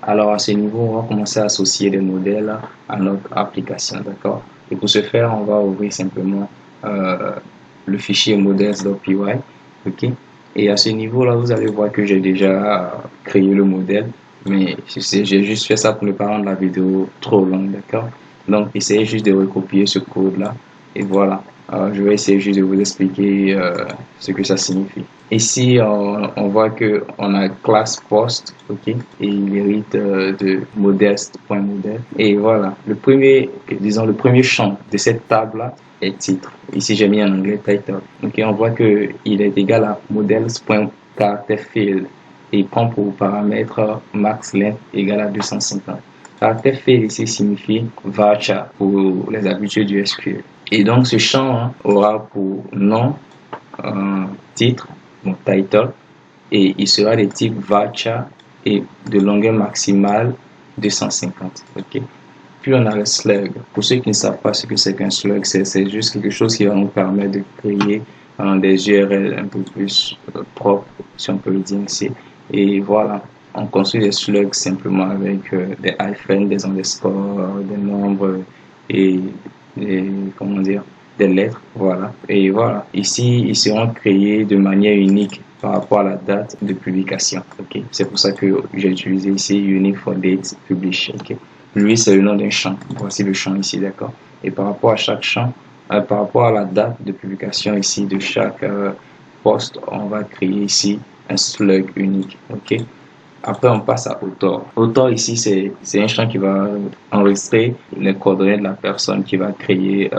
Alors à ce niveau, on va commencer à associer des modèles à notre application, d'accord? Et pour ce faire, on va ouvrir simplement euh, le fichier models.py, ok? Et à ce niveau-là, vous allez voir que j'ai déjà créé le modèle, mais j'ai juste fait ça pour ne pas rendre la vidéo trop longue, d'accord? Donc, essayez juste de recopier ce code-là, et voilà. Je vais essayer juste de vous expliquer ce que ça signifie. Ici, on voit que on a classe post, ok, et il hérite de modeste.modèle. Et voilà, disons le premier champ de cette table-là est titre. Ici, j'ai mis en anglais title. Ok, on voit que il est égal à models.characterfield et prend pour paramètre max length égal à 250. Characterfield ici signifie varchar pour les habitués du SQL. Et donc, ce champ aura pour nom titre, donc title, et il sera de type varchar et de longueur maximale 250. Ok. Puis on a le slug. Pour ceux qui ne savent pas ce que c'est qu'un slug, c'est juste quelque chose qui va nous permettre de créer des URL un peu plus propres, si on peut le dire ainsi. Et voilà, on construit des slugs simplement avec des hyphens, des underscores, des nombres et comment dire, des lettres. Voilà. Et voilà. Ici, ils seront créés de manière unique par rapport à la date de publication. Ok. C'est pour ça que j'ai utilisé ici unique for date publish. Ok. Lui, c'est le nom d'un champ. Voici le champ ici, d'accord. Et par rapport à chaque champ, par rapport à la date de publication ici de chaque poste, on va créer ici un slug unique. Ok. Après, on passe à auteur. Auteur ici, c'est un champ qui va enregistrer les coordonnées de la personne qui va créer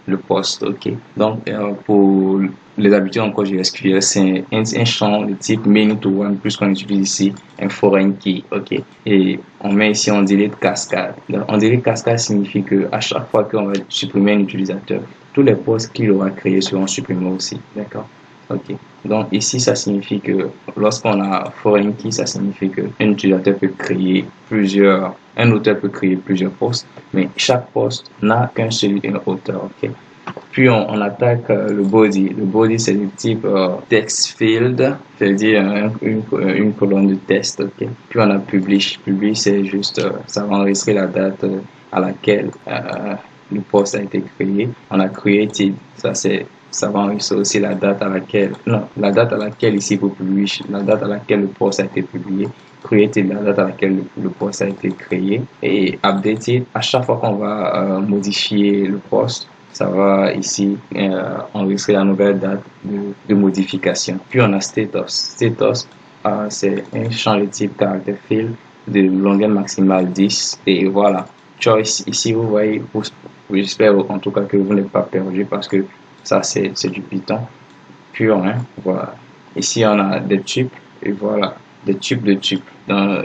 le poste. Ok. Donc, pour les habitudes en code SQL, c'est un champ de type many to one, plus qu'on utilise ici un foreign key. Ok. Et on met ici on delete cascade. Donc, on delete cascade signifie que à chaque fois qu'on va supprimer un utilisateur, tous les postes qu'il aura créés seront supprimés aussi. D'accord. Ok. Donc ici, ça signifie que lorsqu'on a foreign key, ça signifie que un utilisateur peut créer un auteur peut créer plusieurs postes, mais chaque poste n'a qu'un seul auteur. Ok. Puis on attaque le body. Le body, c'est du type text field, c'est-à-dire une colonne de texte. Ok. Puis on a publish. Publish, c'est juste, ça va enregistrer la date à laquelle le post a été créé. On a created, ça va enregistrer aussi la date à laquelle, non, la date à laquelle ici pour publish, la date à laquelle le post a été publié. Created, la date à laquelle le post a été créé. Et updated, à chaque fois qu'on va modifier le post, ça va ici enregistrer la nouvelle date de modification. Puis on a status. Status, c'est un champ de type character field de longueur maximale 10. Et voilà. Choice, ici vous voyez, j'espère en tout cas que vous n'êtes pas perdu parce que ça c'est du Python pur. Hein, voilà. Ici on a des types et voilà, des types de types. Dans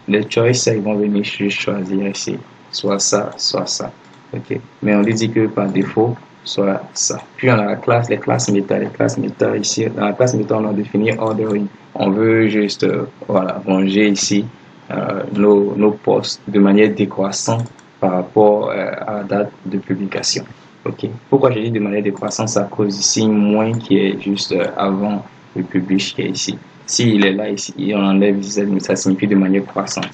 les choices, ils vont venir juste choisir ici, soit ça, soit ça. Ok. Mais on lui dit que par défaut, soit ça. Puis on a les classes méta. Les classes méta ici, dans la classe méta, on a défini ordering. On veut juste, voilà, ranger ici nos postes de manière décroissante par rapport à la date de publication. Ok. Pourquoi je dis de manière décroissante? À cause ici, moins qui est juste avant le publish qui est ici. S'il est là ici, on enlève ici, ça signifie de manière croissante.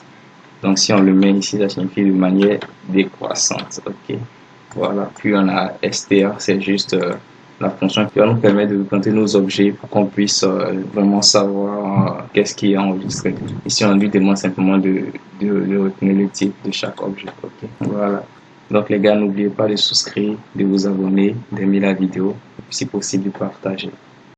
Donc, si on le met ici, ça signifie de manière décroissante. Ok. Voilà. Puis, on a str, c'est juste la fonction qui va nous permettre de représenter nos objets pour qu'on puisse vraiment savoir qu'est-ce qui est enregistré. Ici, on lui demande simplement de retenir le type de chaque objet. Ok. Voilà. Donc, les gars, n'oubliez pas de souscrire, de vous abonner, d'aimer la vidéo, si possible, de partager.